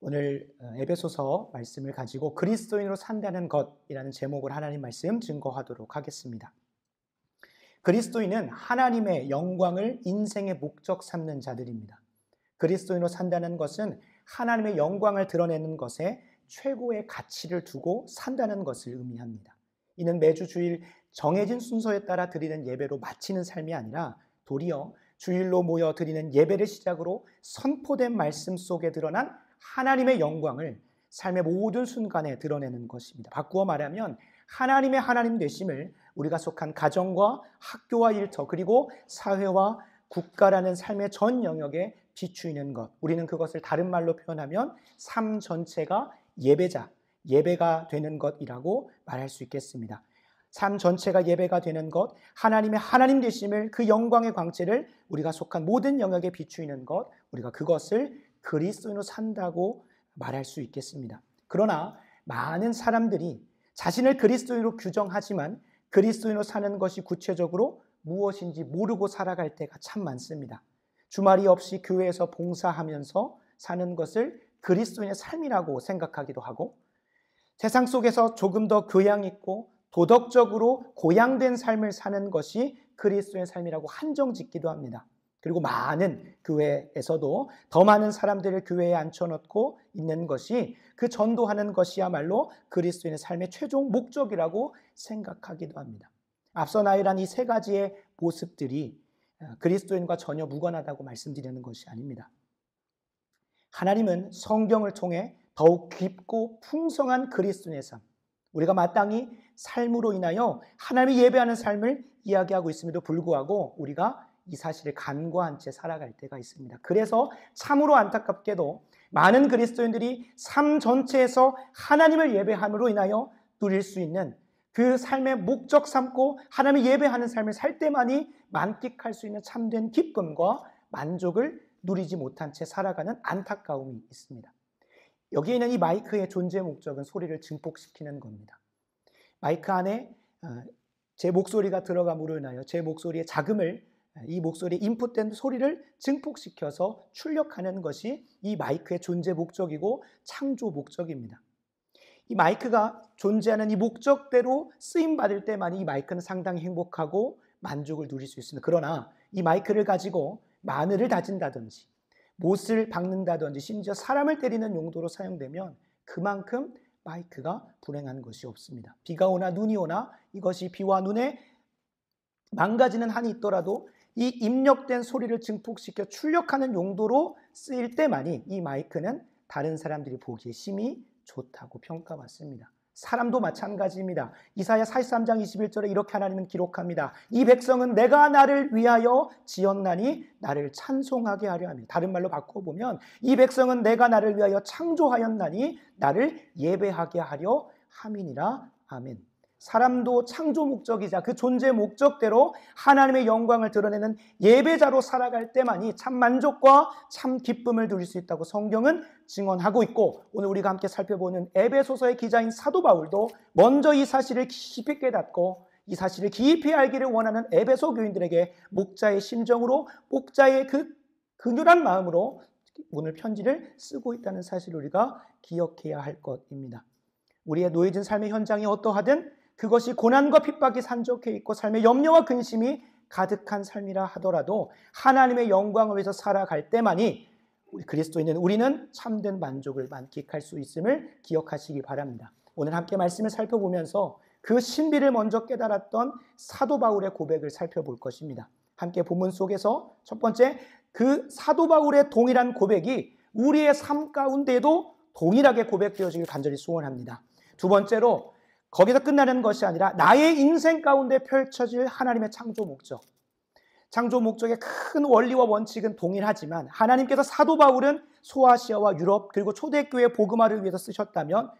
오늘 에베소서 말씀을 가지고 그리스도인으로 산다는 것이라는 제목을 하나님 말씀 증거하도록 하겠습니다. 그리스도인은 하나님의 영광을 인생의 목적 삼는 자들입니다. 그리스도인으로 산다는 것은 하나님의 영광을 드러내는 것에 최고의 가치를 두고 산다는 것을 의미합니다. 이는 매주 주일 정해진 순서에 따라 드리는 예배로 마치는 삶이 아니라 도리어 주일로 모여 드리는 예배를 시작으로 선포된 말씀 속에 드러난 하나님의 영광을 삶의 모든 순간에 드러내는 것입니다. 바꾸어 말하면 하나님의 하나님 되심을 우리가 속한 가정과 학교와 일터 그리고 사회와 국가라는 삶의 전 영역에 비추이는 것, 우리는 그것을 다른 말로 표현하면 삶 전체가 예배가 되는 것이라고 말할 수 있겠습니다. 삶 전체가 예배가 되는 것, 하나님의 하나님 되심을, 그 영광의 광채를 우리가 속한 모든 영역에 비추이는 것, 우리가 그것을 그리스도인으로 산다고 말할 수 있겠습니다. 그러나 많은 사람들이 자신을 그리스도인으로 규정하지만 그리스도인으로 사는 것이 구체적으로 무엇인지 모르고 살아갈 때가 참 많습니다. 주말이 없이 교회에서 봉사하면서 사는 것을 그리스도인의 삶이라고 생각하기도 하고, 세상 속에서 조금 더 교양 있고 도덕적으로 고양된 삶을 사는 것이 그리스도인의 삶이라고 한정짓기도 합니다. 그리고 많은 교회에서도 더 많은 사람들을 교회에 앉혀놓고 있는 것이, 그 전도하는 것이야말로 그리스도인의 삶의 최종 목적이라고 생각하기도 합니다. 앞서 나열한 이 세 가지의 모습들이 그리스도인과 전혀 무관하다고 말씀드리는 것이 아닙니다. 하나님은 성경을 통해 더욱 깊고 풍성한 그리스도인의 삶, 우리가 마땅히 삶으로 인하여 하나님을 예배하는 삶을 이야기하고 있음에도 불구하고 우리가 이 사실을 간과한 채 살아갈 때가 있습니다. 그래서 참으로 안타깝게도 많은 그리스도인들이 삶 전체에서 하나님을 예배함으로 인하여 누릴 수 있는 그 삶의 목적 삼고 하나님을 예배하는 삶을 살 때만이 만끽할 수 있는 참된 기쁨과 만족을 누리지 못한 채 살아가는 안타까움이 있습니다. 여기에 있는 이 마이크의 존재 목적은 소리를 증폭시키는 겁니다. 마이크 안에 제 목소리가 들어감으로 인하여 제 목소리의 자금을, 이 목소리에 인풋된 소리를 증폭시켜서 출력하는 것이 이 마이크의 존재 목적이고 창조 목적입니다. 이 마이크가 존재하는 이 목적대로 쓰임받을 때만이 이 마이크는 상당히 행복하고 만족을 누릴 수 있습니다. 그러나 이 마이크를 가지고 마늘을 다진다든지 못을 박는다든지 심지어 사람을 때리는 용도로 사용되면 그만큼 마이크가 불행한 것이 없습니다. 비가 오나 눈이 오나 이것이 비와 눈에 망가지는 한이 있더라도 이 입력된 소리를 증폭시켜 출력하는 용도로 쓰일 때만이 이 마이크는 다른 사람들이 보기에 심히 좋다고 평가받습니다. 사람도 마찬가지입니다. 이사야 43장 21절에 이렇게 하나님은 기록합니다. 이 백성은 내가 나를 위하여 지었나니 나를 찬송하게 하려 합니다. 다른 말로 바꿔보면 이 백성은 내가 나를 위하여 창조하였나니 나를 예배하게 하려 함이니라. 아멘. 사람도 창조 목적이자 그 존재 목적대로 하나님의 영광을 드러내는 예배자로 살아갈 때만이 참 만족과 참 기쁨을 누릴 수 있다고 성경은 증언하고 있고, 오늘 우리가 함께 살펴보는 에베소서의 기자인 사도 바울도 먼저 이 사실을 깊이 깨닫고 이 사실을 깊이 알기를 원하는 에베소 교인들에게 목자의 심정으로, 목자의 그 긍휼한 마음으로 오늘 편지를 쓰고 있다는 사실을 우리가 기억해야 할 것입니다. 우리의 노예진 삶의 현장이 어떠하든 그것이 고난과 핍박이 산적해 있고 삶의 염려와 근심이 가득한 삶이라 하더라도 하나님의 영광을 위해서 살아갈 때만이 우리 그리스도인은, 우리는 참된 만족을 만끽할 수 있음을 기억하시기 바랍니다. 오늘 함께 말씀을 살펴보면서 그 신비를 먼저 깨달았던 사도 바울의 고백을 살펴볼 것입니다. 함께 본문 속에서 첫 번째, 그 사도 바울의 동일한 고백이 우리의 삶 가운데도 동일하게 고백되어지길 간절히 소원합니다. 두 번째로, 거기서 끝나는 것이 아니라 나의 인생 가운데 펼쳐질 하나님의 창조 목적, 창조 목적의 큰 원리와 원칙은 동일하지만 하나님께서 사도 바울은 소아시아와 유럽 그리고 초대교회 복음화를 위해서 쓰셨다면,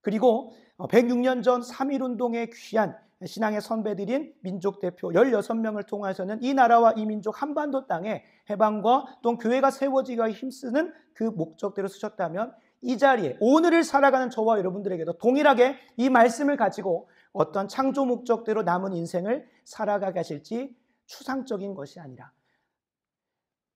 그리고 106년 전 3.1운동의 귀한 신앙의 선배들인 민족 대표 16명을 통해서는 이 나라와 이 민족 한반도 땅에 해방과 또 교회가 세워지기 위해 힘쓰는 그 목적대로 쓰셨다면, 이 자리에 오늘을 살아가는 저와 여러분들에게도 동일하게 이 말씀을 가지고 어떤 창조 목적대로 남은 인생을 살아가게 하실지 추상적인 것이 아니라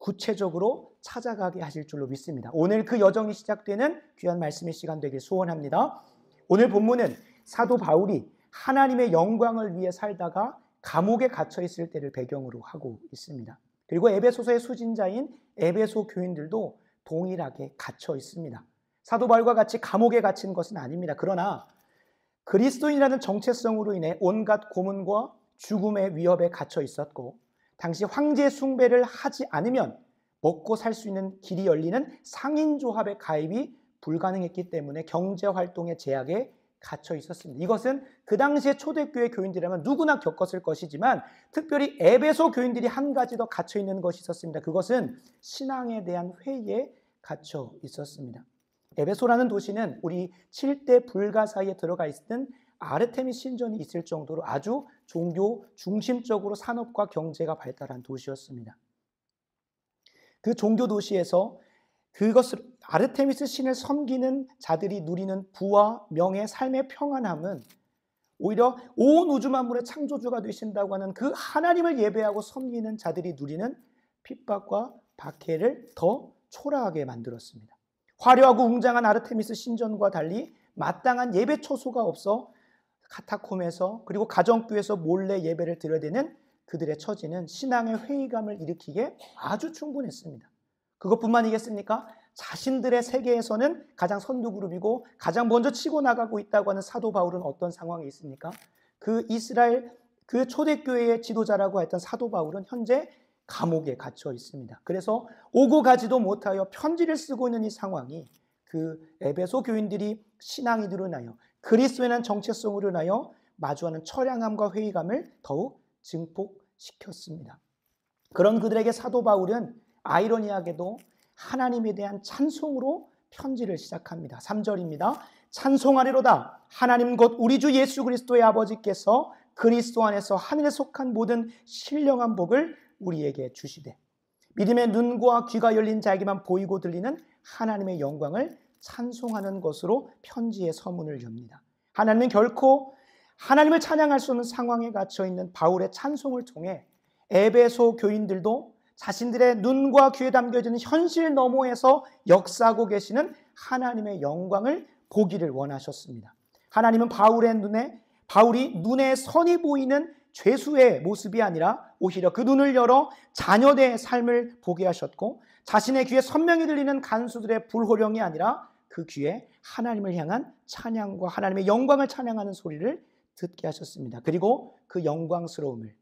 구체적으로 찾아가게 하실 줄로 믿습니다. 오늘 그 여정이 시작되는 귀한 말씀의 시간 되길 소원합니다. 오늘 본문은 사도 바울이 하나님의 영광을 위해 살다가 감옥에 갇혀 있을 때를 배경으로 하고 있습니다. 그리고 에베소서의 수진자인 에베소 교인들도 동일하게 갇혀 있습니다. 사도 바울과 같이 감옥에 갇힌 것은 아닙니다. 그러나 그리스도인이라는 정체성으로 인해 온갖 고문과 죽음의 위협에 갇혀 있었고, 당시 황제 숭배를 하지 않으면 먹고 살 수 있는 길이 열리는 상인조합의 가입이 불가능했기 때문에 경제활동의 제약에 갇혀 있었습니다. 이것은 그 당시의 초대교회 교인들이라면 누구나 겪었을 것이지만 특별히 에베소 교인들이 한 가지 더 갇혀 있는 것이 있었습니다. 그것은 신앙에 대한 회의에 갇혀 있었습니다. 에베소라는 도시는 우리 7대 불가 사이에 들어가 있던 아르테미스 신전이 있을 정도로 아주 종교 중심적으로 산업과 경제가 발달한 도시였습니다. 그 종교 도시에서 그것을 아르테미스 신을 섬기는 자들이 누리는 부와 명예, 삶의 평안함은 오히려 온 우주 만물의 창조주가 되신다고 하는 그 하나님을 예배하고 섬기는 자들이 누리는 핍박과 박해를 더 초라하게 만들었습니다. 화려하고 웅장한 아르테미스 신전과 달리 마땅한 예배 처소가 없어 카타콤에서 그리고 가정교회에서 몰래 예배를 드려야 되는 그들의 처지는 신앙의 회의감을 일으키기에 아주 충분했습니다. 그것뿐만이겠습니까? 자신들의 세계에서는 가장 선두그룹이고 가장 먼저 치고 나가고 있다고 하는 사도 바울은 어떤 상황이 있습니까? 그 이스라엘 그 초대교회의 지도자라고 했던 사도 바울은 현재 감옥에 갇혀 있습니다. 그래서 오고 가지도 못하여 편지를 쓰고 있는 이 상황이 그 에베소 교인들이 신앙이 드러나요, 그리스도의 정체성으로 인하여 마주하는 처량함과 회의감을 더욱 증폭시켰습니다. 그런 그들에게 사도 바울은 아이러니하게도 하나님에 대한 찬송으로 편지를 시작합니다. 3절입니다. 찬송하리로다. 하나님 곧 우리 주 예수 그리스도의 아버지께서 그리스도 안에서 하늘에 속한 모든 신령한 복을 우리에게 주시되 믿음의 눈과 귀가 열린 자에게만 보이고 들리는 하나님의 영광을 찬송하는 것으로 편지의 서문을 엽니다. 하나님은 결코 하나님을 찬양할 수 없는 상황에 갇혀 있는 바울의 찬송을 통해 에베소 교인들도 자신들의 눈과 귀에 담겨지는 현실 너머에서 역사하고 계시는 하나님의 영광을 보기를 원하셨습니다. 하나님은 바울이 눈에 선이 보이는 죄수의 모습이 아니라 오히려 그 눈을 열어 자녀의 삶을 보게 하셨고, 자신의 귀에 선명히 들리는 간수들의 불호령이 아니라 그 귀에 하나님을 향한 찬양과 하나님의 영광을 찬양하는 소리를 듣게 하셨습니다. 그리고 그 영광스러움을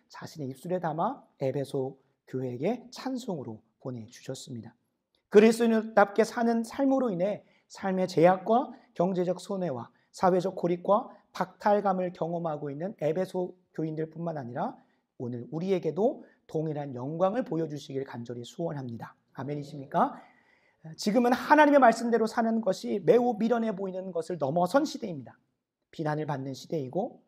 자신의 입술에 담아 에베소 교회에게 찬송으로 보내주셨습니다. 그리스도인답게 사는 삶으로 인해 삶의 제약과 경제적 손해와 사회적 고립과 박탈감을 경험하고 있는 에베소 교인들뿐만 아니라 오늘 우리에게도 동일한 영광을 보여주시길 간절히 소원합니다. 아멘이십니까? 지금은 하나님의 말씀대로 사는 것이 매우 미련해 보이는 것을 넘어선 시대입니다. 비난을 받는 시대이고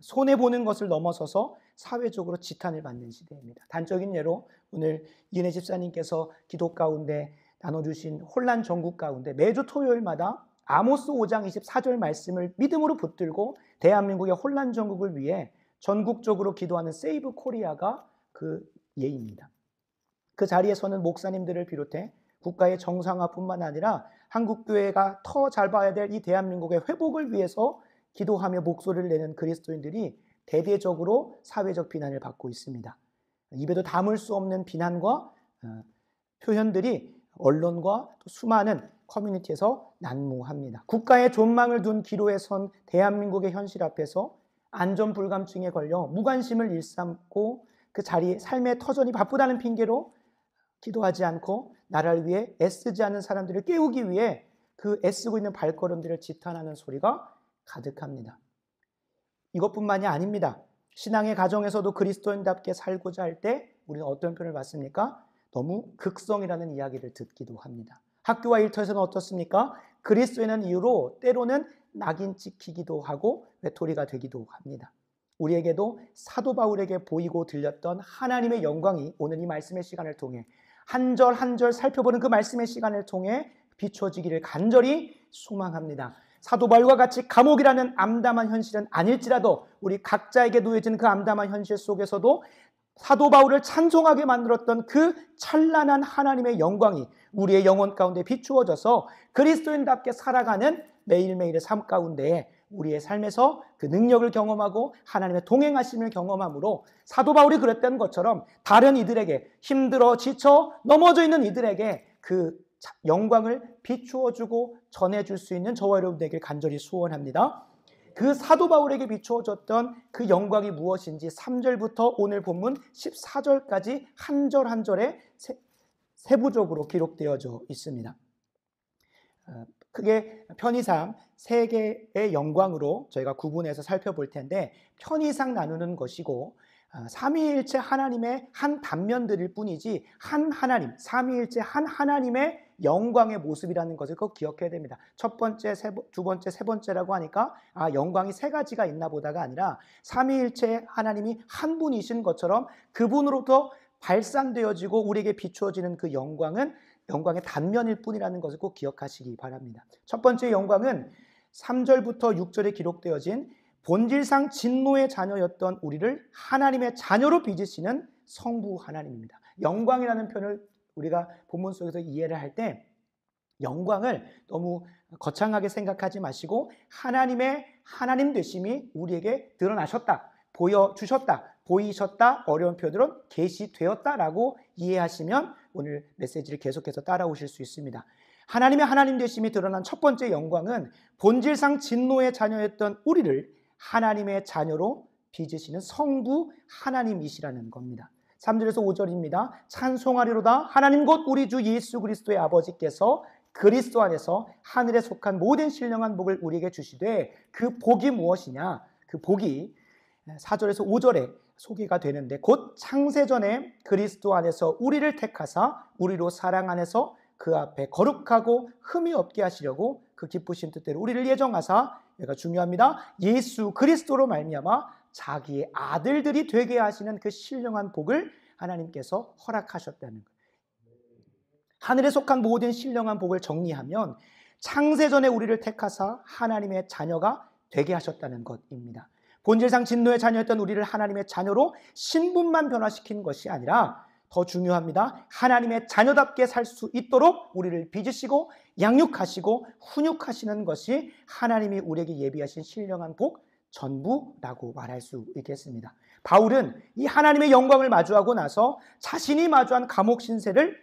손해보는 것을 넘어서서 사회적으로 지탄을 받는 시대입니다. 단적인 예로 오늘 이은혜 집사님께서 기도 가운데 나눠주신 혼란 전국 가운데 매주 토요일마다 아모스 5장 24절 말씀을 믿음으로 붙들고 대한민국의 혼란 전국을 위해 전국적으로 기도하는 세이브 코리아가 그 예입니다. 그 자리에서는 목사님들을 비롯해 국가의 정상화뿐만 아니라 한국교회가 더 잘 봐야 될 이 대한민국의 회복을 위해서 기도하며 목소리를 내는 그리스도인들이 대대적으로 사회적 비난을 받고 있습니다. 입에도 담을 수 없는 비난과 표현들이 언론과 또 수많은 커뮤니티에서 난무합니다. 국가의 존망을 둔 기로에 선 대한민국의 현실 앞에서 안전불감증에 걸려 무관심을 일삼고 그 자리에 삶의 터전이 바쁘다는 핑계로 기도하지 않고 나라를 위해 애쓰지 않는 사람들을 깨우기 위해 그 애쓰고 있는 발걸음들을 지탄하는 소리가 가득합니다. 이것뿐만이 아닙니다. 신앙의 가정에서도 그리스도인답게 살고자 할 때 우리는 어떤 표현을 받습니까? 너무 극성이라는 이야기를 듣기도 합니다. 학교와 일터에서는 어떻습니까? 그리스도인은 이유로 때로는 낙인 찍히기도 하고 외톨이가 되기도 합니다. 우리에게도 사도 바울에게 보이고 들렸던 하나님의 영광이 오늘 이 말씀의 시간을 통해 한 절 한 절 살펴보는 그 말씀의 시간을 통해 비춰지기를 간절히 소망합니다. 사도 바울과 같이 감옥이라는 암담한 현실은 아닐지라도 우리 각자에게 놓여진 그 암담한 현실 속에서도 사도 바울을 찬송하게 만들었던 그 찬란한 하나님의 영광이 우리의 영혼 가운데 비추어져서 그리스도인답게 살아가는 매일매일의 삶 가운데 우리의 삶에서 그 능력을 경험하고 하나님의 동행하심을 경험함으로 사도 바울이 그랬던 것처럼 다른 이들에게, 힘들어 지쳐 넘어져 있는 이들에게 그 영광을 비추어주고 전해줄 수 있는 저와 여러분 되길 간절히 소원합니다. 그 사도 바울에게 비추어졌던 그 영광이 무엇인지 3절부터 오늘 본문 14절까지 한 절 한 절에 세부적으로 기록되어져 있습니다. 크게 편의상 세 개의 영광으로 저희가 구분해서 살펴볼 텐데, 편의상 나누는 것이고 삼위일체 하나님의 한 단면들일 뿐이지 한 하나님, 삼위일체 한 하나님의 영광의 모습이라는 것을 꼭 기억해야 됩니다. 첫 번째, 두 번째, 세 번째라고 하니까 영광이 세 가지가 있나 보다가 아니라 삼위일체 하나님이 한 분이신 것처럼 그분으로부터 발산되어지고 우리에게 비추어지는 그 영광은 영광의 단면일 뿐이라는 것을 꼭 기억하시기 바랍니다. 첫 번째 영광은 3절부터 6절에 기록되어진 본질상 진노의 자녀였던 우리를 하나님의 자녀로 빚으시는 성부 하나님입니다. 영광이라는 표현을 우리가 본문 속에서 이해를 할 때 영광을 너무 거창하게 생각하지 마시고 하나님의 하나님 되심이 우리에게 드러나셨다, 보여주셨다, 보이셨다, 어려운 표현으로 계시되었다라고 이해하시면 오늘 메시지를 계속해서 따라오실 수 있습니다. 하나님의 하나님 되심이 드러난 첫 번째 영광은 본질상 진노의 자녀였던 우리를 하나님의 자녀로 빚으시는 성부 하나님이시라는 겁니다. 3절에서 5절입니다. 찬송하리로다 하나님 곧 우리 주 예수 그리스도의 아버지께서 그리스도 안에서 하늘에 속한 모든 신령한 복을 우리에게 주시되 그 복이 무엇이냐? 그 복이 4절에서 5절에 소개가 되는데 곧 창세전에 그리스도 안에서 우리를 택하사 우리로 사랑 안에서 그 앞에 거룩하고 흠이 없게 하시려고 그 기쁘신 뜻대로 우리를 예정하사, 얘가 중요합니다, 예수 그리스도로 말미암아 자기의 아들들이 되게 하시는 그 신령한 복을 하나님께서 허락하셨다는 거예요. 하늘에 속한 모든 신령한 복을 정리하면 창세전에 우리를 택하사 하나님의 자녀가 되게 하셨다는 것입니다. 본질상 진노의 자녀였던 우리를 하나님의 자녀로 신분만 변화시킨 것이 아니라 더 중요합니다. 하나님의 자녀답게 살 수 있도록 우리를 빚으시고 양육하시고 훈육하시는 것이 하나님이 우리에게 예비하신 신령한 복 전부라고 말할 수 있겠습니다. 바울은 이 하나님의 영광을 마주하고 나서 자신이 마주한 감옥 신세를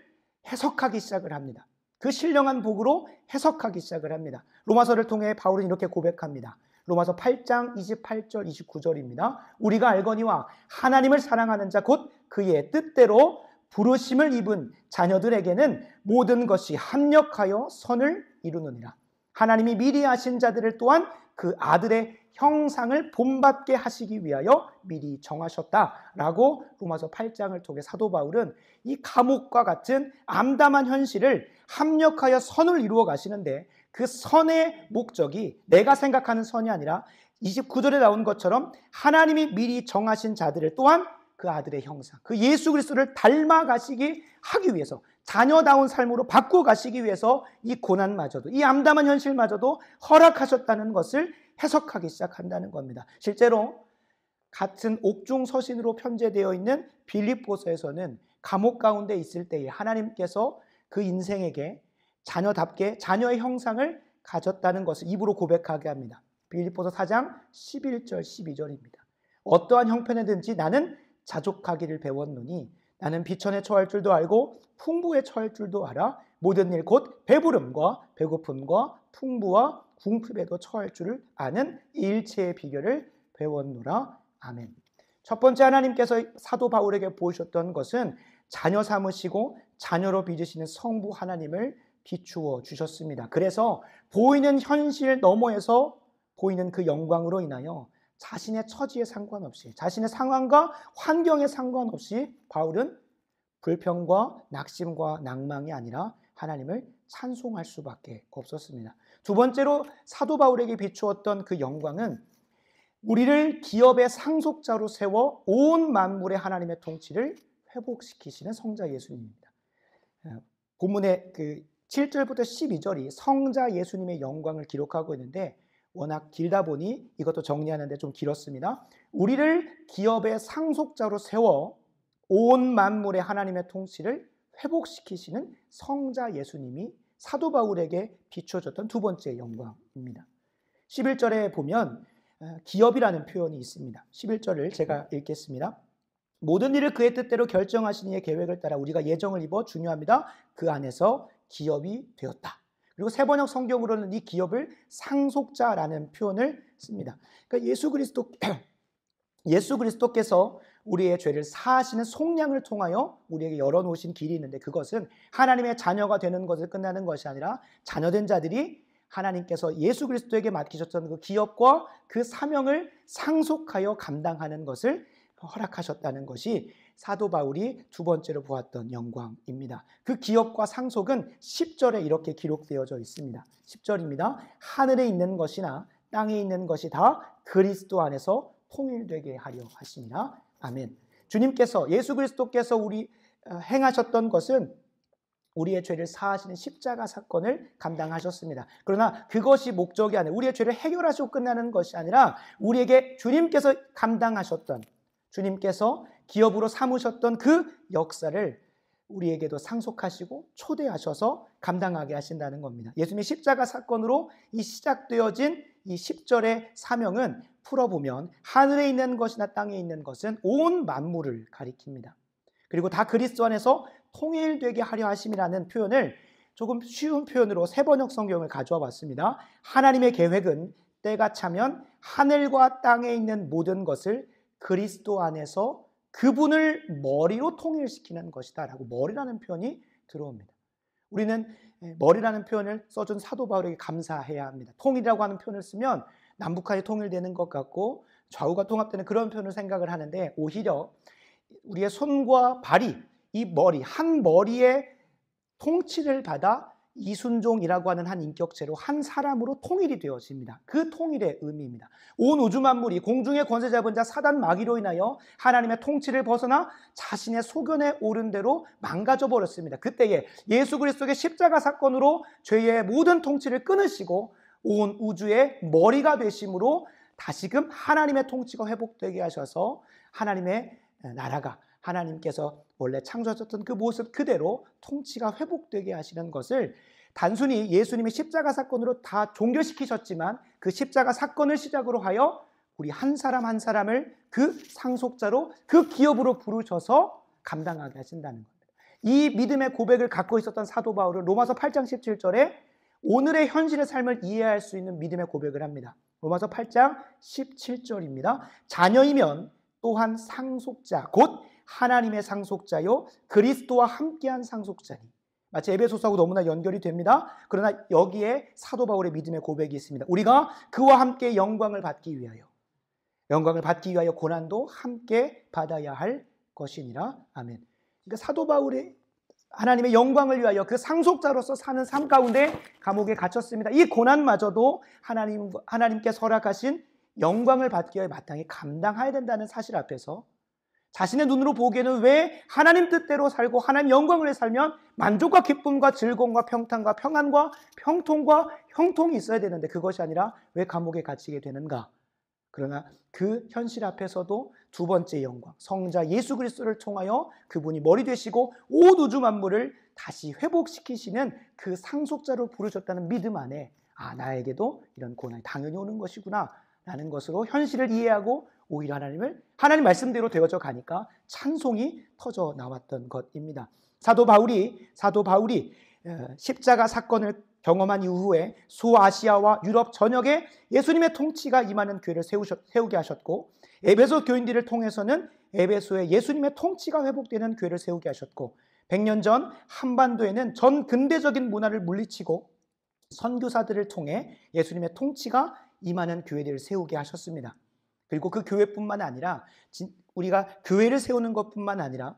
해석하기 시작을 합니다. 그 신령한 복으로 해석하기 시작을 합니다. 로마서를 통해 바울은 이렇게 고백합니다. 로마서 8장 28절 29절입니다. 우리가 알거니와 하나님을 사랑하는 자 곧 그의 뜻대로 부르심을 입은 자녀들에게는 모든 것이 합력하여 선을 이루느니라. 하나님이 미리 아신 자들을 또한 그 아들의 형상을 본받게 하시기 위하여 미리 정하셨다라고 로마서 8장을 통해 사도 바울은 이 감옥과 같은 암담한 현실을 합력하여 선을 이루어 가시는데, 그 선의 목적이 내가 생각하는 선이 아니라 29절에 나온 것처럼 하나님이 미리 정하신 자들을 또한 그 아들의 형상, 그 예수 그리스도를 닮아가시기 하기 위해서, 자녀다운 삶으로 바꿔가시기 위해서 이 고난마저도, 이 암담한 현실마저도 허락하셨다는 것을 해석하기 시작한다는 겁니다. 실제로 같은 옥중 서신으로 편제되어 있는 빌립보서에서는 감옥 가운데 있을 때에 하나님께서 그 인생에게 자녀답게 자녀의 형상을 가졌다는 것을 입으로 고백하게 합니다. 빌립보서 4장 11절 12절입니다. 어떠한 형편에든지 나는 자족하기를 배웠노니 나는 비천에 처할 줄도 알고 풍부에 처할 줄도 알아 모든 일 곧 배부름과 배고픔과 풍부와 궁핍에도 처할 줄을 아는 일체의 비결을 배웠노라. 아멘. 첫 번째, 하나님께서 사도 바울에게 보이셨던 것은 자녀 삼으시고 자녀로 빚으시는 성부 하나님을 비추어 주셨습니다. 그래서 보이는 현실 너머에서 보이는 그 영광으로 인하여 자신의 처지에 상관없이, 자신의 상황과 환경에 상관없이 바울은 불평과 낙심과 낭망이 아니라 하나님을 찬송할 수밖에 없었습니다. 두 번째로 사도 바울에게 비추었던 그 영광은 우리를 기업의 상속자로 세워 온 만물의 하나님의 통치를 회복시키시는 성자 예수님입니다. 본문의 그 7절부터 12절이 성자 예수님의 영광을 기록하고 있는데 워낙 길다 보니 이것도 정리하는데 좀 길었습니다. 우리를 기업의 상속자로 세워 온 만물의 하나님의 통치를 회복시키시는 성자 예수님이 사도 바울에게 비춰졌던 두 번째 영광입니다. 11절에 보면 기업이라는 표현이 있습니다. 11절을 제가 읽겠습니다. 모든 일을 그의 뜻대로 결정하신 이의 계획을 따라 우리가 예정을 입어 중요합니다. 그 안에서 기업이 되었다. 그리고 세번역 성경으로는 이 기업을 상속자라는 표현을 씁니다. 그러니까 예수 그리스도께서 우리의 죄를 사하시는 속량을 통하여 우리에게 열어놓으신 길이 있는데, 그것은 하나님의 자녀가 되는 것을 끝나는 것이 아니라 자녀된 자들이 하나님께서 예수 그리스도에게 맡기셨던 그 기업과 그 사명을 상속하여 감당하는 것을 허락하셨다는 것이 사도 바울이 두 번째로 보았던 영광입니다. 그 기업과 상속은 10절에 이렇게 기록되어져 있습니다. 10절입니다. 하늘에 있는 것이나 땅에 있는 것이 다 그리스도 안에서 통일되게 하려 하심이라. 아멘. 주님께서, 예수 그리스도께서 행하셨던 것은 우리의 죄를 사하시는 십자가 사건을 감당하셨습니다. 그러나 그것이 목적이 아니라, 우리의 죄를 해결하시고 끝나는 것이 아니라 우리에게 주님께서 감당하셨던, 주님께서 기업으로 삼으셨던 그 역사를 우리에게도 상속하시고 초대하셔서 감당하게 하신다는 겁니다. 예수님의 십자가 사건으로 이 시작되어진 이 10절의 사명은 풀어보면 하늘에 있는 것이나 땅에 있는 것은 온 만물을 가리킵니다. 그리고 다 그리스도 안에서 통일되게 하려 하심이라는 표현을 조금 쉬운 표현으로 세번역 성경을 가져와 봤습니다. 하나님의 계획은 때가 차면 하늘과 땅에 있는 모든 것을 그리스도 안에서 그분을 머리로 통일시키는 것이다 라고 머리라는 표현이 들어옵니다. 우리는 머리라는 표현을 써준 사도 바울에게 감사해야 합니다. 통일이라고 하는 표현을 쓰면 남북한이 통일되는 것 같고 좌우가 통합되는 그런 표현을 생각을 하는데, 오히려 우리의 손과 발이 이 머리, 한 머리의 통치를 받아 이순종이라고 하는 한 인격체로 한 사람으로 통일이 되어집니다. 그 통일의 의미입니다. 온 우주 만물이 공중의 권세 잡은 자 사단 마귀로 인하여 하나님의 통치를 벗어나 자신의 소견에 오른 대로 망가져 버렸습니다. 그때에 예수 그리스도의 십자가 사건으로 죄의 모든 통치를 끊으시고 온 우주의 머리가 되심으로 다시금 하나님의 통치가 회복되게 하셔서 하나님의 나라가, 하나님께서 원래 창조하셨던 그 모습 그대로 통치가 회복되게 하시는 것을, 단순히 예수님이 십자가 사건으로 다 종결시키셨지만 그 십자가 사건을 시작으로 하여 우리 한 사람 한 사람을 그 상속자로, 그 기업으로 부르셔서 감당하게 하신다는 겁니다. 이 믿음의 고백을 갖고 있었던 사도 바울은 로마서 8장 17절에 오늘의 현실의 삶을 이해할 수 있는 믿음의 고백을 합니다. 로마서 8장 17절입니다. 자녀이면 또한 상속자, 곧 하나님의 상속자요 그리스도와 함께한 상속자니. 마치 에베소서하고 너무나 연결이 됩니다. 그러나 여기에 사도 바울의 믿음의 고백이 있습니다. 우리가 그와 함께 영광을 받기 위하여 고난도 함께 받아야 할 것이니라. 아멘. 그러니까 사도 바울의 하나님의 영광을 위하여 그 상속자로서 사는 삶 가운데 감옥에 갇혔습니다. 이 고난마저도 하나님께 허락하신 영광을 받기 위해 마땅히 감당해야 된다는 사실 앞에서 자신의 눈으로 보기에는 왜 하나님 뜻대로 살고 하나님 영광을 위해 살면 만족과 기쁨과 즐거움과 평탄과 평안과 평통과 형통이 있어야 되는데 그것이 아니라 왜 감옥에 갇히게 되는가? 그러나 그 현실 앞에서도 두 번째 영광, 성자 예수 그리스도를 통하여 그분이 머리 되시고 온 우주 만물을 다시 회복시키시는 그 상속자로 부르셨다는 믿음 안에, 아, 나에게도 이런 고난이 당연히 오는 것이구나 라는 것으로 현실을 이해하고 오히려 하나님 말씀대로 되어져 가니까 찬송이 터져 나왔던 것입니다. 사도 바울이 십자가 사건을 경험한 이후에 소아시아와 유럽 전역에 예수님의 통치가 임하는 교회를 세우게 하셨고, 에베소 교인들을 통해서는 에베소에 예수님의 통치가 회복되는 교회를 세우게 하셨고, 100년 전 한반도에는 전 근대적인 문화를 물리치고 선교사들을 통해 예수님의 통치가 임하는 교회들을 세우게 하셨습니다. 그리고 그 교회뿐만 아니라 우리가 교회를 세우는 것뿐만 아니라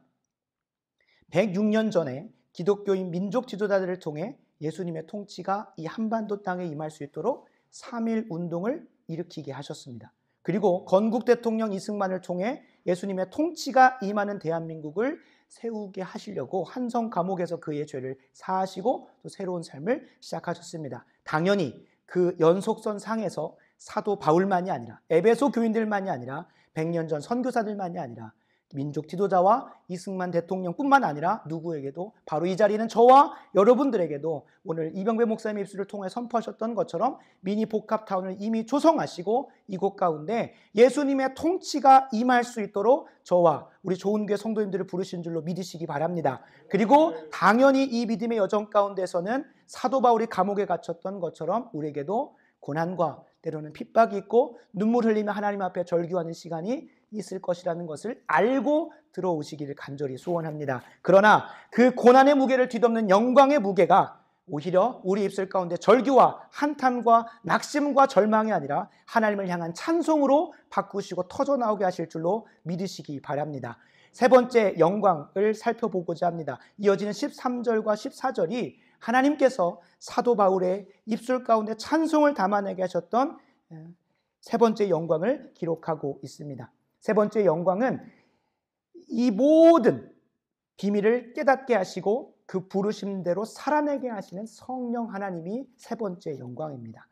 106년 전에 기독교인 민족 지도자들을 통해 예수님의 통치가 이 한반도 땅에 임할 수 있도록 3.1 운동을 일으키게 하셨습니다. 그리고 건국 대통령 이승만을 통해 예수님의 통치가 임하는 대한민국을 세우게 하시려고 한성 감옥에서 그의 죄를 사하시고 또 새로운 삶을 시작하셨습니다. 당연히 그 연속선 상에서 사도 바울만이 아니라 에베소 교인들만이 아니라 100년 전 선교사들만이 아니라 민족 지도자와 이승만 대통령뿐만 아니라 누구에게도, 바로 이 자리는 저와 여러분들에게도 오늘 이병배 목사님의 입술을 통해 선포하셨던 것처럼 미니 복합타운을 이미 조성하시고 이곳 가운데 예수님의 통치가 임할 수 있도록 저와 우리 좋은교회 성도님들을 부르신 줄로 믿으시기 바랍니다. 그리고 당연히 이 믿음의 여정 가운데서는 사도 바울이 감옥에 갇혔던 것처럼 우리에게도 고난과 때로는 핍박이 있고 눈물 흘리며 하나님 앞에 절규하는 시간이 있을 것이라는 것을 알고 들어오시기를 간절히 소원합니다. 그러나 그 고난의 무게를 뒤덮는 영광의 무게가 오히려 우리 입술 가운데 절규와 한탄과 낙심과 절망이 아니라 하나님을 향한 찬송으로 바꾸시고 터져나오게 하실 줄로 믿으시기 바랍니다. 세 번째 영광을 살펴보고자 합니다. 이어지는 13절과 14절이 하나님께서 사도 바울의 입술 가운데 찬송을 담아내게 하셨던 세 번째 영광을 기록하고 있습니다. 세 번째 영광은 이 모든 비밀을 깨닫게 하시고 그 부르심대로 살아내게 하시는 성령 하나님이 세 번째 영광입니다.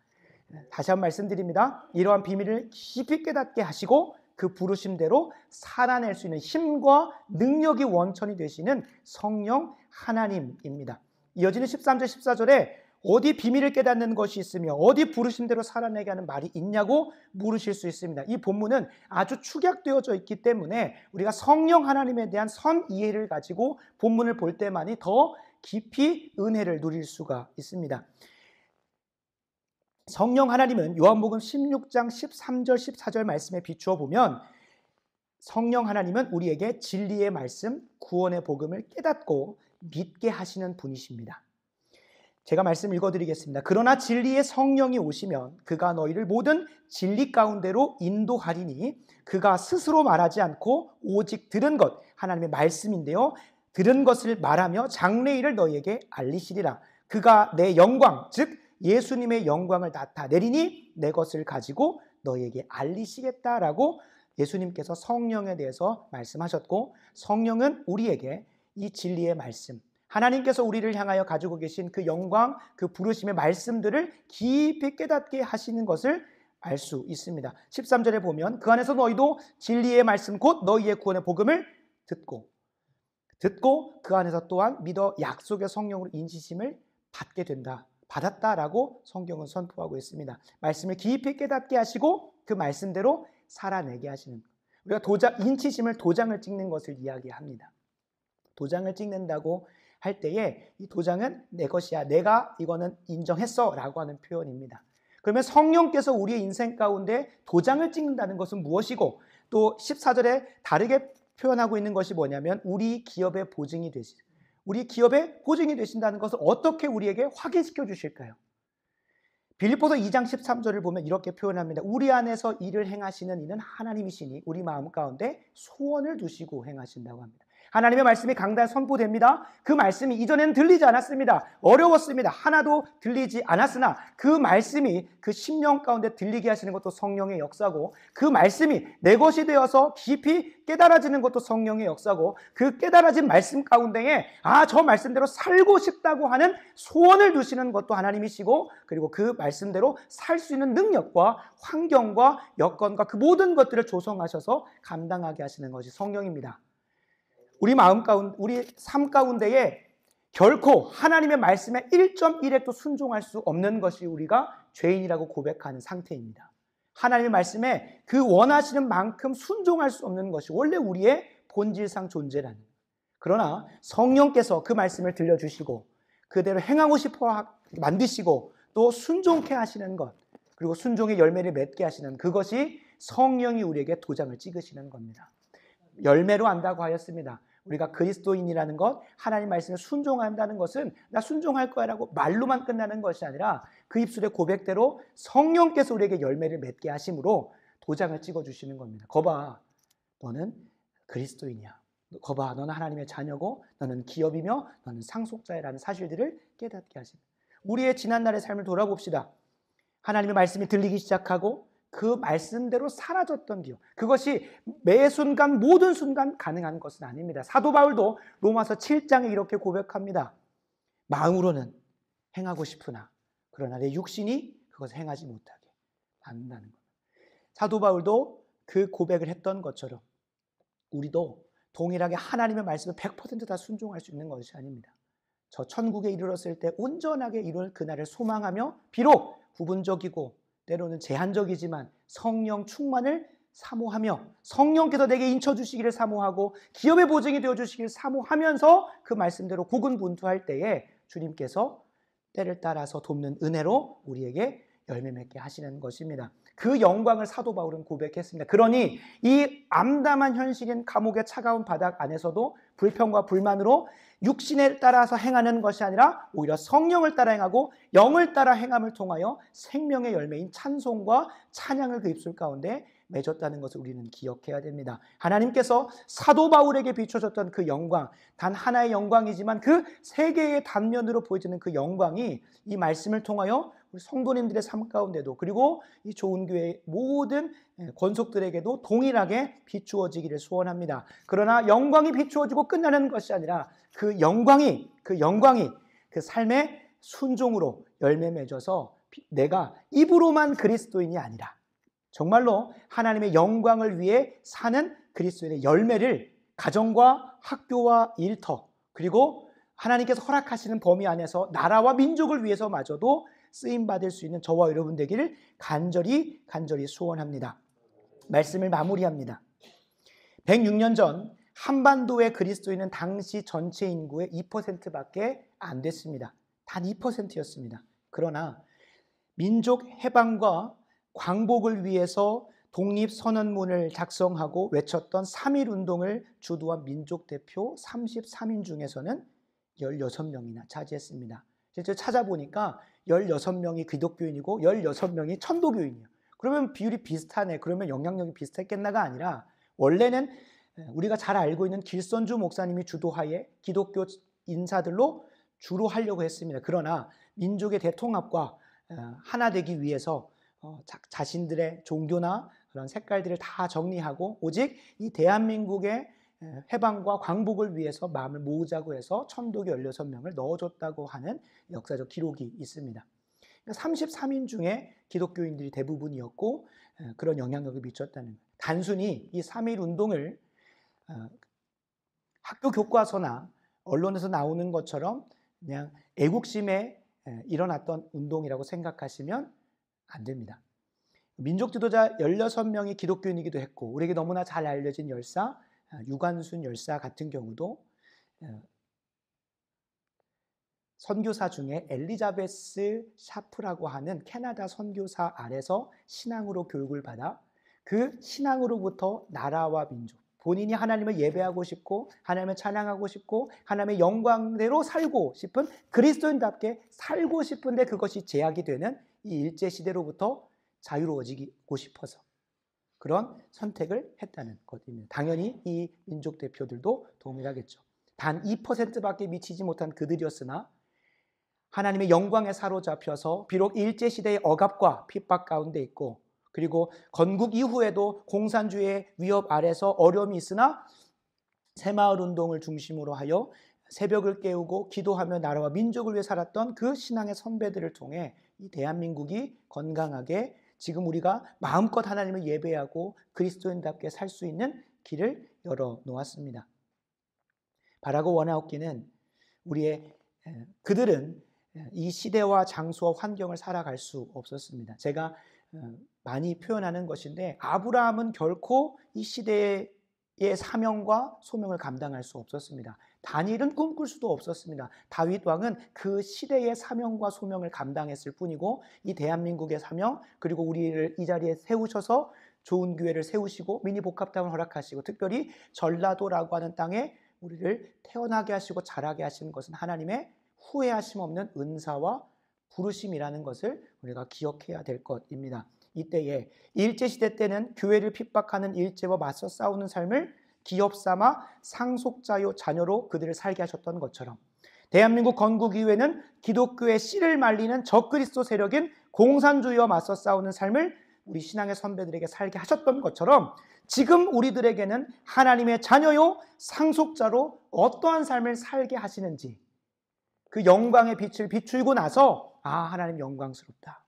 다시 한번 말씀드립니다. 이러한 비밀을 깊이 깨닫게 하시고 그 부르심대로 살아낼 수 있는 힘과 능력이 원천이 되시는 성령 하나님입니다. 이어지는 13절 14절에 어디 비밀을 깨닫는 것이 있으며 어디 부르심대로 살아내게 하는 말이 있냐고 물으실 수 있습니다. 이 본문은 아주 축약되어져 있기 때문에 우리가 성령 하나님에 대한 선 이해를 가지고 본문을 볼 때만이 더 깊이 은혜를 누릴 수가 있습니다. 성령 하나님은 요한복음 16장 13절 14절 말씀에 비추어 보면 성령 하나님은 우리에게 진리의 말씀, 구원의 복음을 깨닫고 믿게 하시는 분이십니다. 제가 말씀 읽어드리겠습니다. 그러나 진리의 성령이 오시면 그가 너희를 모든 진리 가운데로 인도하리니 그가 스스로 말하지 않고 오직 들은 것, 하나님의 말씀인데요, 들은 것을 말하며 장래일을 너희에게 알리시리라. 그가 내 영광, 즉 예수님의 영광을 나타내리니 내 것을 가지고 너희에게 알리시겠다라고 예수님께서 성령에 대해서 말씀하셨고, 성령은 우리에게 이 진리의 말씀, 하나님께서 우리를 향하여 가지고 계신 그 영광, 그 부르심의 말씀들을 깊이 깨닫게 하시는 것을 알 수 있습니다. 13절에 보면 그 안에서 너희도 진리의 말씀 곧 너희의 구원의 복음을 듣고 그 안에서 또한 믿어 약속의 성령으로 인치심을 받게 된다, 받았다라고 성경은 선포하고 있습니다. 말씀을 깊이 깨닫게 하시고 그 말씀대로 살아내게 하시는, 우리가 인치심을 도장을 찍는 것을 이야기합니다. 도장을 찍는다고 할 때에 이 도장은 내 것이야, 내가 이거는 인정했어 라고 하는 표현입니다. 그러면 성령께서 우리의 인생 가운데 도장을 찍는다는 것은 무엇이고, 또 14절에 다르게 표현하고 있는 것이 뭐냐면 우리 기업의 보증이 되신다는 것을 어떻게 우리에게 확인시켜 주실까요? 빌립보서 2장 13절을 보면 이렇게 표현합니다. 우리 안에서 일을 행하시는 이는 하나님이시니 우리 마음 가운데 소원을 두시고 행하신다고 합니다. 하나님의 말씀이 강단 선포됩니다. 그 말씀이 이전에는 들리지 않았습니다. 어려웠습니다. 하나도 들리지 않았으나 그 말씀이 그 심령 가운데 들리게 하시는 것도 성령의 역사고, 그 말씀이 내 것이 되어서 깊이 깨달아지는 것도 성령의 역사고, 그 깨달아진 말씀 가운데에 저 말씀대로 살고 싶다고 하는 소원을 두시는 것도 하나님이시고, 그리고 그 말씀대로 살 수 있는 능력과 환경과 여건과 그 모든 것들을 조성하셔서 감당하게 하시는 것이 성령입니다. 우리 마음 가운데, 우리 삶 가운데에 결코 하나님의 말씀에 1.1핵도 순종할 수 없는 것이 우리가 죄인이라고 고백하는 상태입니다. 하나님의 말씀에 그 원하시는 만큼 순종할 수 없는 것이 원래 우리의 본질상 존재라는. 그러나 성령께서 그 말씀을 들려주시고 그대로 행하고 싶어 만드시고 또 순종케 하시는 것, 그리고 순종의 열매를 맺게 하시는 그것이 성령이 우리에게 도장을 찍으시는 겁니다. 열매로 안다고 하였습니다. 우리가 그리스도인이라는 것, 하나님 말씀에 순종한다는 것은 나 순종할 거야 라고 말로만 끝나는 것이 아니라 그 입술의 고백대로 성령께서 우리에게 열매를 맺게 하심으로 도장을 찍어주시는 겁니다. 거봐, 너는 그리스도인이야. 거봐, 너는 하나님의 자녀고 너는 기업이며 너는 상속자라는 사실들을 깨닫게 하십니다. 우리의 지난날의 삶을 돌아봅시다. 하나님의 말씀이 들리기 시작하고 그 말씀대로 사라졌던 기억, 그것이 매 순간 모든 순간 가능한 것은 아닙니다. 사도 바울도 로마서 7장에 이렇게 고백합니다. 마음으로는 행하고 싶으나 그러나 내 육신이 그것을 행하지 못하게 만든다는 것. 사도 바울도 그 고백을 했던 것처럼 우리도 동일하게 하나님의 말씀을 100%다 순종할 수 있는 것이 아닙니다. 저 천국에 이르렀을 때 온전하게 이룰 그날을 소망하며 비록 부분적이고 때로는 제한적이지만 성령 충만을 사모하며 성령께서 내게 인쳐주시기를 사모하고 기업의 보증이 되어주시기를 사모하면서 그 말씀대로 고군분투할 때에 주님께서 때를 따라서 돕는 은혜로 우리에게 열매 맺게 하시는 것입니다. 그 영광을 사도 바울은 고백했습니다. 그러니 이 암담한 현실인 감옥의 차가운 바닥 안에서도 불평과 불만으로 육신에 따라서 행하는 것이 아니라 오히려 성령을 따라 행하고 영을 따라 행함을 통하여 생명의 열매인 찬송과 찬양을 그 입술 가운데 맺었다는 것을 우리는 기억해야 됩니다. 하나님께서 사도 바울에게 비춰졌던 그 영광, 단 하나의 영광이지만 그 세 개의 단면으로 보여지는 그 영광이 이 말씀을 통하여 우리 성도님들의 삶 가운데도 그리고 이 좋은 교회의 모든 권속들에게도 동일하게 비추어지기를 소원합니다. 그러나 영광이 비추어지고 끝나는 것이 아니라 그 영광이 그 삶의 순종으로 열매 맺어서 내가 입으로만 그리스도인이 아니라 정말로 하나님의 영광을 위해 사는 그리스도인의 열매를 가정과 학교와 일터 그리고 하나님께서 허락하시는 범위 안에서 나라와 민족을 위해서마저도 쓰임받을 수 있는 저와 여러분 되기를 간절히 소원합니다. 말씀을 마무리합니다. 106년 전 한반도의 그리스도인은 당시 전체 인구의 2%밖에 안 됐습니다. 단 2%였습니다. 그러나 민족 해방과 광복을 위해서 독립선언문을 작성하고 외쳤던 3.1운동을 주도한 민족대표 33인 중에서는 16명이나 차지했습니다. 실제 찾아보니까 16명이 기독교인이고 16명이 천도교인이에요. 그러면 비율이 비슷하네. 그러면 영향력이 비슷했겠나가 아니라 원래는 우리가 잘 알고 있는 길선주 목사님이 주도하에 기독교 인사들로 주로 하려고 했습니다. 그러나 민족의 대통합과 하나 되기 위해서 자신들의 종교나 그런 색깔들을 다 정리하고 오직 이 대한민국의 해방과 광복을 위해서 마음을 모으자고 해서 천도교 16명을 넣어줬다고 하는 역사적 기록이 있습니다. 33인 중에 기독교인들이 대부분이었고 그런 영향력을 미쳤다는 거예요. 단순히 이 3.1운동을 학교 교과서나 언론에서 나오는 것처럼 그냥 애국심에 일어났던 운동이라고 생각하시면 안 됩니다. 민족 지도자 16명이 기독교인이기도 했고 우리에게 너무나 잘 알려진 열사 유관순 열사 같은 경우도 선교사 중에 엘리자베스 샤프라고 하는 캐나다 선교사 아래서 신앙으로 교육을 받아 그 신앙으로부터 나라와 민족 본인이 하나님을 예배하고 싶고 하나님을 찬양하고 싶고 하나님의 영광대로 살고 싶은 그리스도인답게 살고 싶은데 그것이 제약이 되는 이 일제시대로부터 자유로워지고 싶어서 그런 선택을 했다는 것입니다. 당연히 이 민족 대표들도 동일하겠죠. 단 2%밖에 미치지 못한 그들이었으나 하나님의 영광에 사로잡혀서 비록 일제시대의 억압과 핍박 가운데 있고 그리고 건국 이후에도 공산주의의 위협 아래서 어려움이 있으나 새마을운동을 중심으로 하여 새벽을 깨우고 기도하며 나라와 민족을 위해 살았던 그 신앙의 선배들을 통해 이 대한민국이 건강하게 지금 우리가 마음껏 하나님을 예배하고 그리스도인답게 살 수 있는 길을 열어놓았습니다. 바라고 원하옵기는 그들은 이 시대와 장소와 환경을 살아갈 수 없었습니다. 제가 많이 표현하는 것인데 아브라함은 결코 이 시대의 사명과 소명을 감당할 수 없었습니다. 다니엘은 꿈꿀 수도 없었습니다. 다윗 왕은 그 시대의 사명과 소명을 감당했을 뿐이고 이 대한민국의 사명 그리고 우리를 이 자리에 세우셔서 좋은 교회를 세우시고 미니복합당을 허락하시고 특별히 전라도라고 하는 땅에 우리를 태어나게 하시고 자라게 하시는 것은 하나님의 후회하심 없는 은사와 부르심이라는 것을 우리가 기억해야 될 것입니다. 이때에 일제시대 때는 교회를 핍박하는 일제와 맞서 싸우는 삶을 기업 삼아 상속자요 자녀로 그들을 살게 하셨던 것처럼 대한민국 건국 이후에는 기독교의 씨를 말리는 적그리스도 세력인 공산주의와 맞서 싸우는 삶을 우리 신앙의 선배들에게 살게 하셨던 것처럼 지금 우리들에게는 하나님의 자녀요 상속자로 어떠한 삶을 살게 하시는지 그 영광의 빛을 비추고 나서 하나님 영광스럽다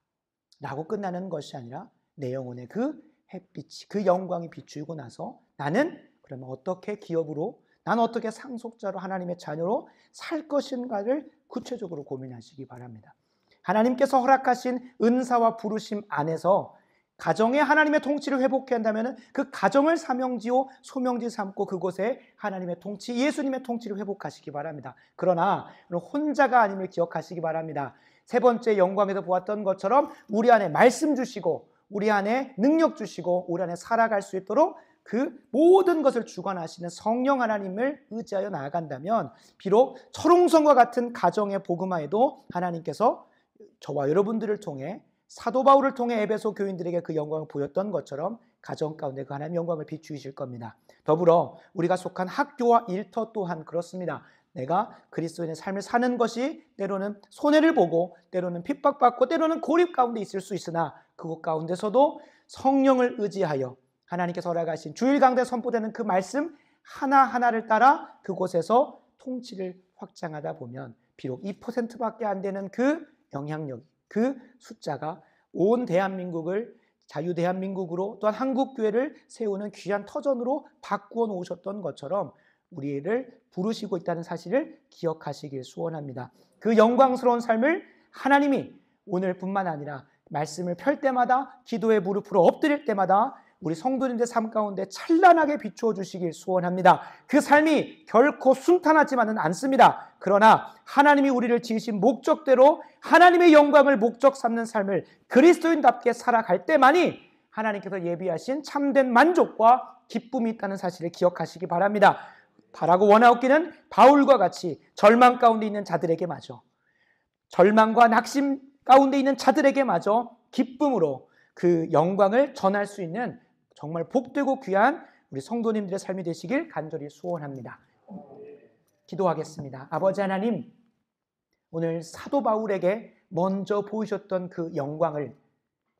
라고 끝나는 것이 아니라 내 영혼의 그 햇빛이 그 영광이 비추고 나서 나는 그러면 어떻게 기업으로, 난 어떻게 상속자로 하나님의 자녀로 살 것인가를 구체적으로 고민하시기 바랍니다. 하나님께서 허락하신 은사와 부르심 안에서 가정에 하나님의 통치를 회복해야 한다면 그 가정을 사명지요 소명지 삼고 그곳에 하나님의 통치, 예수님의 통치를 회복하시기 바랍니다. 그러나 혼자가 아님을 기억하시기 바랍니다. 세 번째 영광에서 보았던 것처럼 우리 안에 말씀 주시고 우리 안에 능력 주시고 우리 안에 살아갈 수 있도록 그 모든 것을 주관하시는 성령 하나님을 의지하여 나아간다면 비록 철옹성과 같은 가정의 복음화에도 하나님께서 저와 여러분들을 통해 사도 바울을 통해 에베소 교인들에게 그 영광을 보였던 것처럼 가정 가운데 그 하나님의 영광을 비추실 겁니다. 더불어 우리가 속한 학교와 일터 또한 그렇습니다. 내가 그리스도인의 삶을 사는 것이 때로는 손해를 보고 때로는 핍박받고 때로는 고립 가운데 있을 수 있으나 그곳 가운데서도 성령을 의지하여 하나님께서 허락하신 주일 강대 선포되는 그 말씀 하나하나를 따라 그곳에서 통치를 확장하다 보면 비록 2%밖에 안 되는 그 영향력, 그 숫자가 온 대한민국을 자유대한민국으로 또한 한국교회를 세우는 귀한 터전으로 바꾸어 놓으셨던 것처럼 우리를 부르시고 있다는 사실을 기억하시길 소원합니다. 그 영광스러운 삶을 하나님이 오늘뿐만 아니라 말씀을 펼 때마다 기도의 무릎으로 엎드릴 때마다 우리 성도님들 삶 가운데 찬란하게 비추어 주시길 소원합니다. 그 삶이 결코 순탄하지만은 않습니다. 그러나 하나님이 우리를 지으신 목적대로 하나님의 영광을 목적 삼는 삶을 그리스도인답게 살아갈 때만이 하나님께서 예비하신 참된 만족과 기쁨이 있다는 사실을 기억하시기 바랍니다. 바라고 원하옵기는 바울과 같이 절망 가운데 있는 자들에게마저, 절망과 낙심 가운데 있는 자들에게마저 기쁨으로 그 영광을 전할 수 있는 정말 복되고 귀한 우리 성도님들의 삶이 되시길 간절히 소원합니다. 기도하겠습니다. 아버지 하나님, 오늘 사도 바울에게 먼저 보이셨던 그 영광을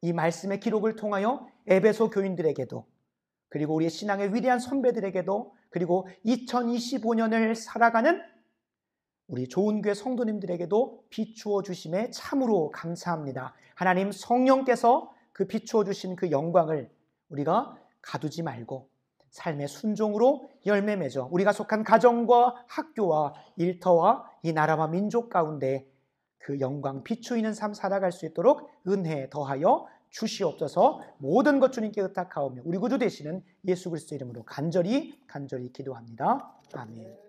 이 말씀의 기록을 통하여 에베소 교인들에게도 그리고 우리의 신앙의 위대한 선배들에게도 그리고 2025년을 살아가는 우리 좋은 교회 성도님들에게도 비추어 주심에 참으로 감사합니다. 하나님 성령께서 그 비추어 주신 그 영광을 우리가 가두지 말고 삶의 순종으로 열매 맺어 우리가 속한 가정과 학교와 일터와 이 나라와 민족 가운데 그 영광 비추이는 삶 살아갈 수 있도록 은혜 더하여 주시옵소서. 모든 것 주님께 의탁하오며 우리 구주 되시는 예수 그리스도 이름으로 간절히 기도합니다. 아멘.